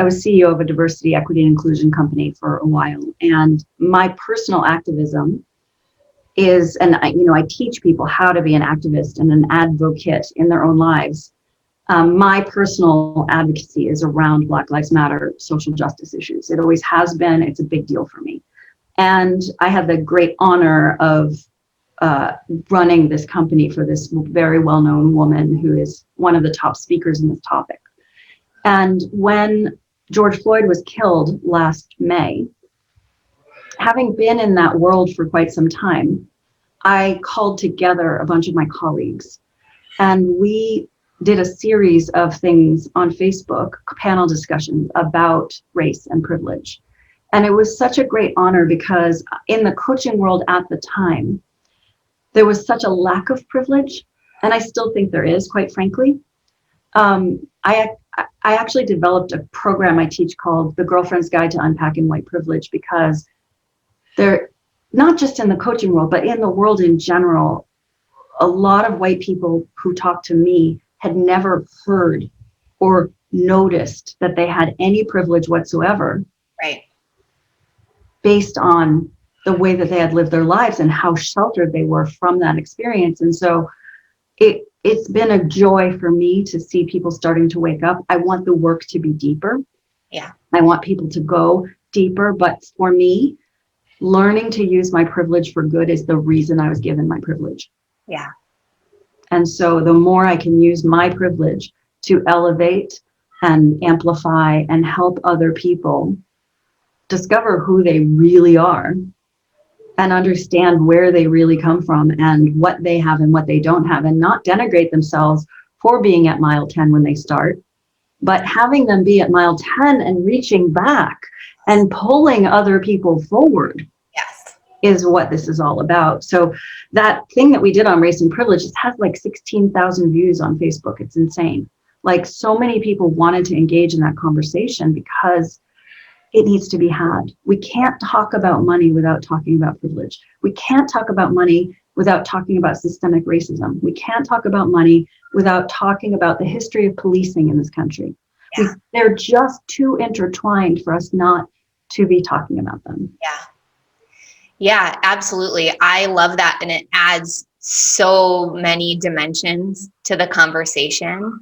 was CEO of a diversity, equity, and inclusion company for a while. And my personal activism is, and I teach people how to be an activist and an advocate in their own lives. My personal advocacy is around Black Lives Matter, social justice issues. It always has been. It's a big deal for me. And I have the great honor of running this company for this very well-known woman who is one of the top speakers in this topic. And when George Floyd was killed last May, having been in that world for quite some time, I called together a bunch of my colleagues, and we did a series of things on Facebook, panel discussions about race and privilege. And it was such a great honor because in the coaching world at the time, there was such a lack of privilege, and I still think there is, quite frankly. I actually developed a program I teach called The Girlfriend's Guide to Unpacking White Privilege, because they're not just in the coaching world, but in the world in general, a lot of white people who talk to me had never heard or noticed that they had any privilege whatsoever. Right. Based on the way that they had lived their lives and how sheltered they were from that experience. And so it's been a joy for me to see people starting to wake up. I want the work to be deeper. Yeah. I want people to go deeper. But for me, learning to use my privilege for good is the reason I was given my privilege. Yeah. And so the more I can use my privilege to elevate and amplify and help other people discover who they really are and understand where they really come from and what they have and what they don't have, and not denigrate themselves for being at mile 10 when they start, but having them be at mile 10 and reaching back and pulling other people forward. Yes. Is what this is all about. So that thing that we did on race and privilege, it has like 16,000 views on Facebook. It's insane. Like, so many people wanted to engage in that conversation because it needs to be had. We can't talk about money without talking about privilege. We can't talk about money without talking about systemic racism. We can't talk about money without talking about the history of policing in this country. Yeah. They're just too intertwined for us not to be talking about them. Yeah. Yeah, absolutely. I love that. And it adds so many dimensions to the conversation.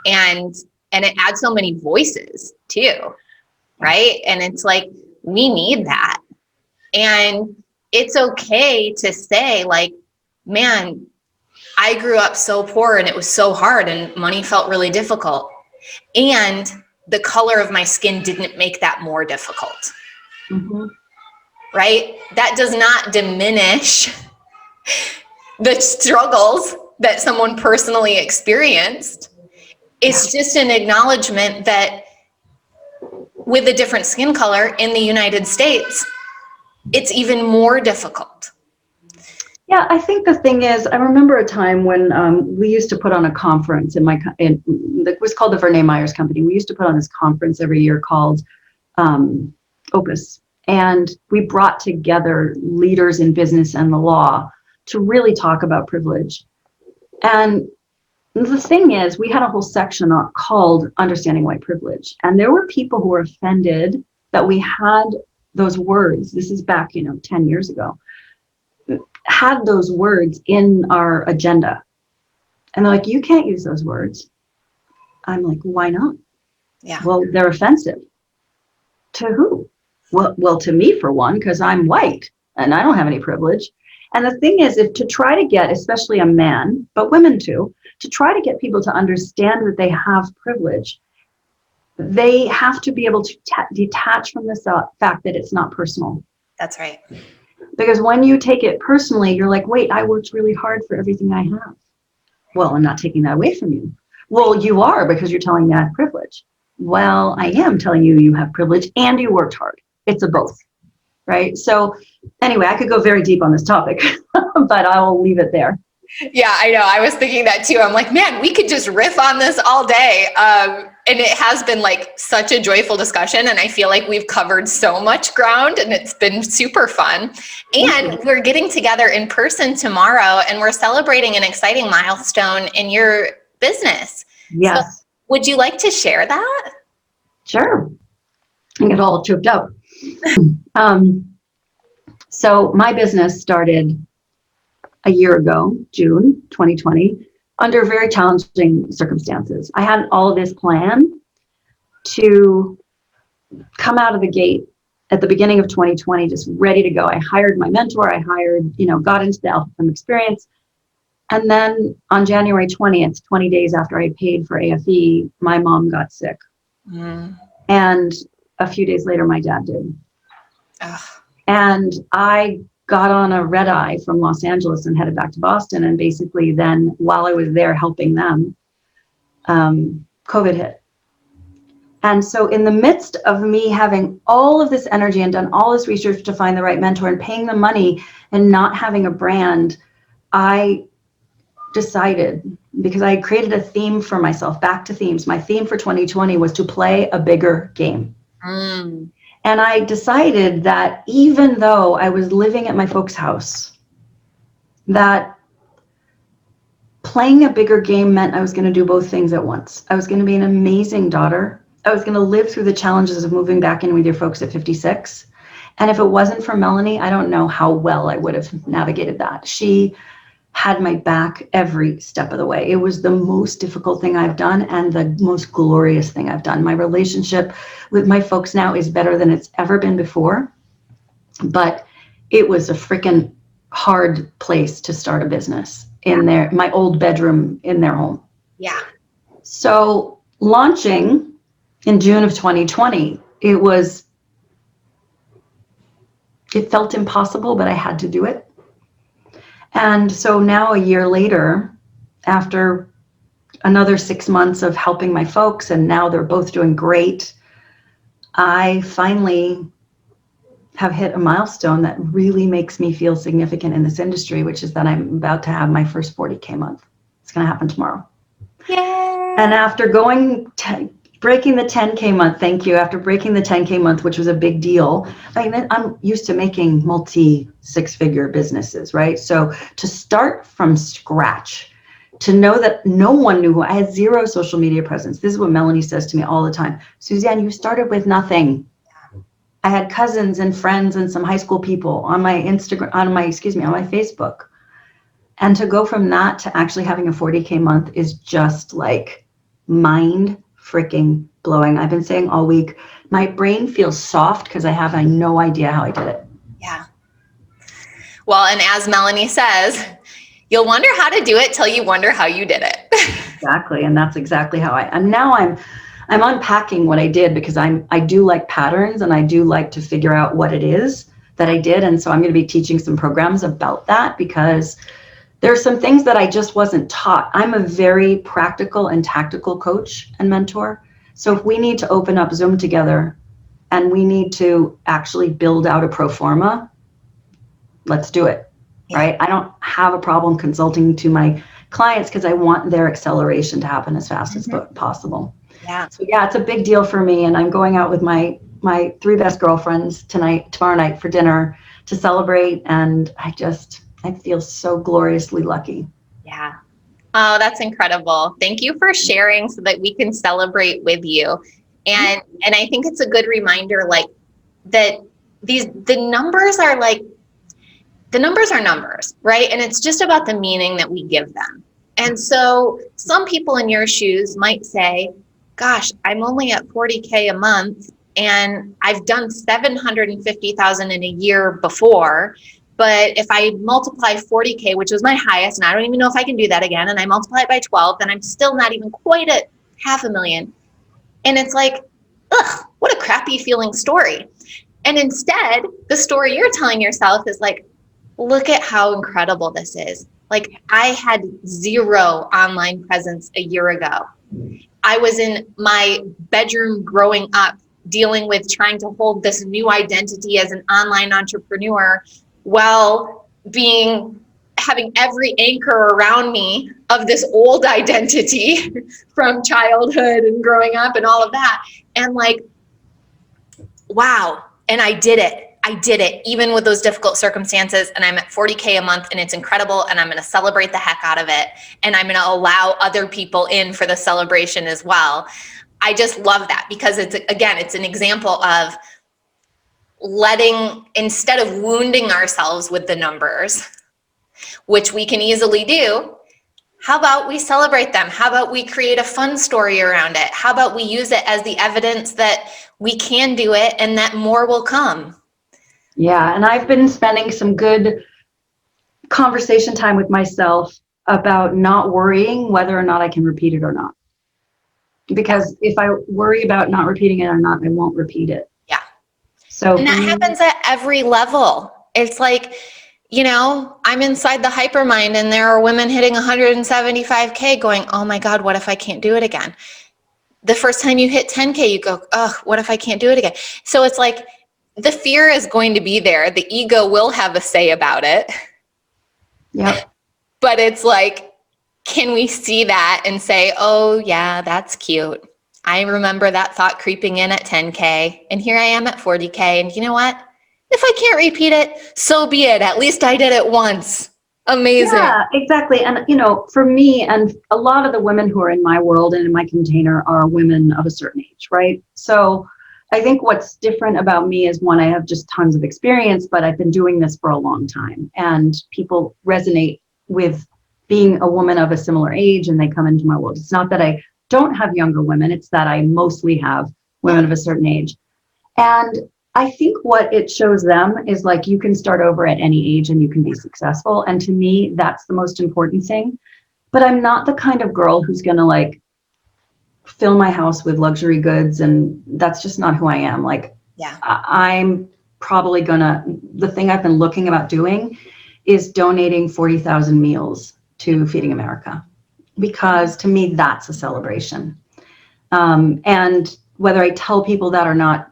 And it adds so many voices too, right? And it's like, we need that. And it's okay to say, like, man, I grew up so poor and it was so hard and money felt really difficult. And the color of my skin didn't make that more difficult. Mm-hmm. Right? That does not diminish the struggles that someone personally experienced. It's just an acknowledgement that with a different skin color in the United States, it's even more difficult. Yeah, I think the thing is, I remember a time when we used to put on a conference it was called the Vernay Myers Company. We used to put on this conference every year called Opus. And we brought together leaders in business and the law to really talk about privilege. And the thing is, we had a whole section called Understanding White Privilege. And there were people who were offended that we had those words. This is back, 10 years ago, had those words in our agenda. And they're like, you can't use those words. I'm like, why not? Yeah. Well, they're offensive. To who? Well, to me, for one, because I'm white and I don't have any privilege. And the thing is, if to try to get, especially a man, but women too, to try to get people to understand that they have privilege, they have to be able to detach from the fact that it's not personal. That's right. Because when you take it personally, you're like, wait, I worked really hard for everything I have. Well, I'm not taking that away from you. Well, you are, because you're telling me I have privilege. Well, I am telling you you have privilege and you worked hard. It's a both, right? So anyway, I could go very deep on this topic, but I will leave it there. Yeah, I know. I was thinking that too. I'm like, man, we could just riff on this all day. And it has been like such a joyful discussion. And I feel like we've covered so much ground and it's been super fun. And we're getting together in person tomorrow and we're celebrating an exciting milestone in your business. Yes. So would you like to share that? Sure. I get all choked up. So my business started a year ago, June 2020, under very challenging circumstances. I had all of this plan to come out of the gate at the beginning of 2020, just ready to go. I hired my mentor. I got into the Alpha Femme experience. And then on January 20th, 20 days after I paid for AFE, my mom got sick. Mm. And a few days later, my dad did. Ugh. And I got on a red eye from Los Angeles and headed back to Boston. And basically then, while I was there helping them, COVID hit. And so in the midst of me having all of this energy and done all this research to find the right mentor and paying the money and not having a brand, I decided because I created a theme for myself, back to themes. My theme for 2020 was to play a bigger game. And I decided that even though I was living at my folks' house, that playing a bigger game meant I was going to do both things at once. I was going to be an amazing daughter. I was going to live through the challenges of moving back in with your folks at 56. And if it wasn't for Melanie, I don't know how well I would have navigated that. She had my back every step of the way. It was the most difficult thing I've done and the most glorious thing I've done. My relationship with my folks now is better than it's ever been before, but it was a freaking hard place to start a business in my old bedroom in their home. Yeah. So launching in June of 2020, it felt impossible, but I had to do it. And so now a year later, after another 6 months of helping my folks, and now they're both doing great, I finally have hit a milestone that really makes me feel significant in this industry, which is that I'm about to have my first 40K month. It's going to happen tomorrow. Yay. And after breaking the 10K month, thank you. After breaking the 10K month, which was a big deal, I mean, I'm used to making multi-six-figure businesses, right? So to start from scratch, to know that no one knew I had zero social media presence. This is what Melanie says to me all the time. Susanne, you started with nothing. I had cousins and friends and some high school people on my Instagram, on my Facebook. And to go from that to actually having a 40K month is just like mind freaking blowing. I've been saying all week, my brain feels soft because I have no idea how I did it. Yeah. Well, and as Melanie says, you'll wonder how to do it till you wonder how you did it. Exactly. And that's exactly how and now I'm unpacking what I did, because I do like patterns and I do like to figure out what it is that I did. And so I'm going to be teaching some programs about that, because there's some things that I just wasn't taught. I'm a very practical and tactical coach and mentor. So if we need to open up Zoom together and we need to actually build out a pro forma, let's do it, right? I don't have a problem consulting to my clients because I want their acceleration to happen as fast as possible. Yeah. So yeah, it's a big deal for me. And I'm going out with my three best girlfriends tomorrow night for dinner to celebrate. And I feel so gloriously lucky. Yeah. Oh, that's incredible. Thank you for sharing so that we can celebrate with you. And I think it's a good reminder, like, that the numbers are numbers, right? And it's just about the meaning that we give them. And so some people in your shoes might say, gosh, I'm only at 40K a month and I've done 750,000 in a year before. But if I multiply 40K, which was my highest, and I don't even know if I can do that again, and I multiply it by 12, then I'm still not even quite at 500,000. And it's like, ugh, what a crappy feeling story. And instead, the story you're telling yourself is like, look at how incredible this is. Like, I had zero online presence a year ago. I was in my bedroom growing up, dealing with trying to hold this new identity as an online entrepreneur while having every anchor around me of this old identity from childhood and growing up and all of that. And like, wow. And I did it, even with those difficult circumstances. And I'm at 40K a month and it's incredible. And I'm going to celebrate the heck out of it. And I'm going to allow other people in for the celebration as well. I just love that, because it's an example of instead of wounding ourselves with the numbers, which we can easily do, how about we celebrate them? How about we create a fun story around it? How about we use it as the evidence that we can do it and that more will come? Yeah, and I've been spending some good conversation time with myself about not worrying whether or not I can repeat it or not. Because if I worry about not repeating it or not, I won't repeat it. Yeah. So and that happens at every level. It's like, I'm inside the hypermind and there are women hitting 175K going, oh my God, what if I can't do it again? The first time you hit 10K, you go, oh, what if I can't do it again? So it's like, the fear is going to be there. The ego will have a say about it. Yep. But it's like, can we see that and say, oh yeah, that's cute. I remember that thought creeping in at 10K, and here I am at 40K. And you know what? If I can't repeat it, so be it. At least I did it once. Amazing. Yeah, exactly. And, for me and a lot of the women who are in my world and in my container are women of a certain age, right? So I think what's different about me is, one, I have just tons of experience, but I've been doing this for a long time, and people resonate with being a woman of a similar age, and they come into my world. It's not that I don't have younger women, it's that I mostly have women of a certain age. And I think what it shows them is, like, you can start over at any age and you can be successful. And to me, that's the most important thing. But I'm not the kind of girl who's going to, like, fill my house with luxury goods. And that's just not who I am. Like, yeah, I'm probably the thing I've been looking about doing is donating 40,000 meals to Feeding America, because to me, that's a celebration. And whether I tell people that or not,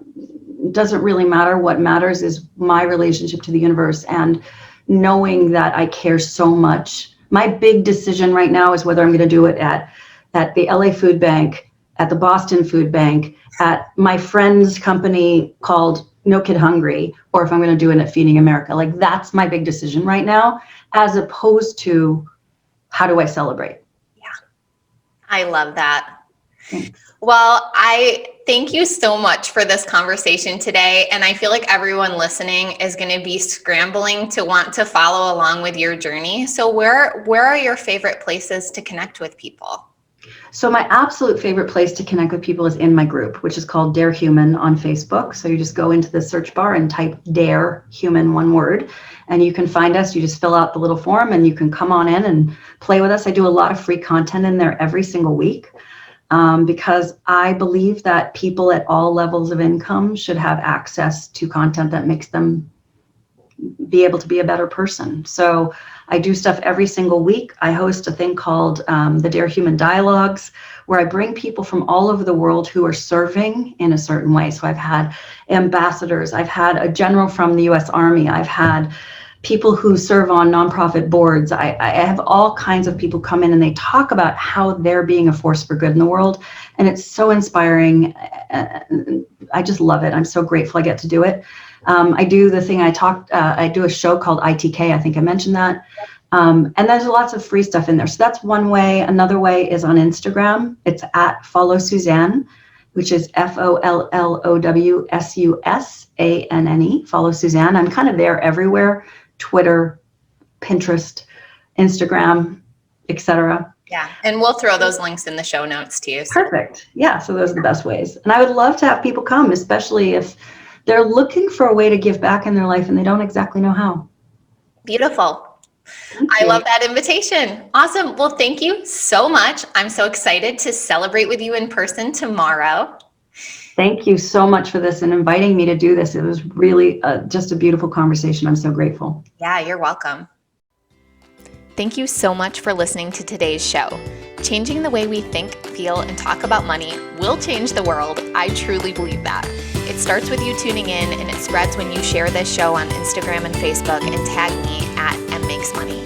doesn't really matter. What matters is my relationship to the universe, and knowing that I care so much. My big decision right now is whether I'm going to do it at the LA Food Bank, at the Boston Food Bank, at my friend's company called No Kid Hungry, or if I'm going to do it at Feeding America. Like, that's my big decision right now, as opposed to how do I celebrate? Yeah, I love that. Thanks. Well, I thank you so much for this conversation today. And I feel like everyone listening is going to be scrambling to want to follow along with your journey. So where are your favorite places to connect with people? So my absolute favorite place to connect with people is in my group, which is called Dare Human on Facebook. So you just go into the search bar and type Dare Human, one word, and you can find us. You just fill out the little form and you can come on in and play with us. I do a lot of free content in there every single week. Because I believe that people at all levels of income should have access to content that makes them be able to be a better person. So I do stuff every single week. I host a thing called the Dare Human Dialogues, where I bring people from all over the world who are serving in a certain way. So I've had ambassadors, I've had a general from the US Army, I've had people who serve on nonprofit boards. I have all kinds of people come in and they talk about how they're being a force for good in the world. And it's so inspiring. I just love it. I'm so grateful I get to do it. I do the thing I do a show called ITK. I think I mentioned that. And there's lots of free stuff in there. So that's one way. Another way is on Instagram. It's at Follow Susanne, which is FOLLOWSUSANNE. Follow Susanne. I'm kind of there everywhere. Twitter, Pinterest, Instagram, etc. Yeah, and we'll throw those links in the show notes too. So. Perfect. Yeah, so those are the best ways. And I would love to have people come, especially if they're looking for a way to give back in their life and they don't exactly know how. Beautiful. I love that invitation. Awesome. Well, thank you so much. I'm so excited to celebrate with you in person tomorrow. Thank you so much for this and inviting me to do this. It was really just a beautiful conversation. I'm so grateful. Yeah, you're welcome. Thank you so much for listening to today's show. Changing the way we think, feel, and talk about money will change the world. I truly believe that. It starts with you tuning in, and it spreads when you share this show on Instagram and Facebook and tag me at mmakesmoney.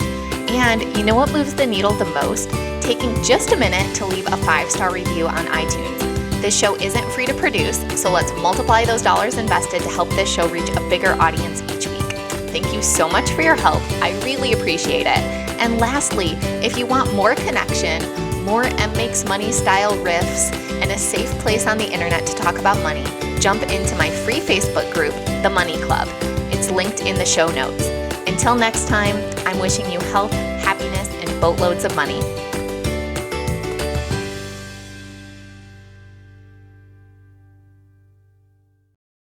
And you know what moves the needle the most? Taking just a minute to leave a 5-star review on iTunes. This show isn't free to produce, so let's multiply those dollars invested to help this show reach a bigger audience each week. Thank you so much for your help. I really appreciate it. And lastly, if you want more connection, more M Makes Money style riffs, and a safe place on the internet to talk about money, jump into my free Facebook group, The Money Club. It's linked in the show notes. Until next time, I'm wishing you health, happiness, and boatloads of money.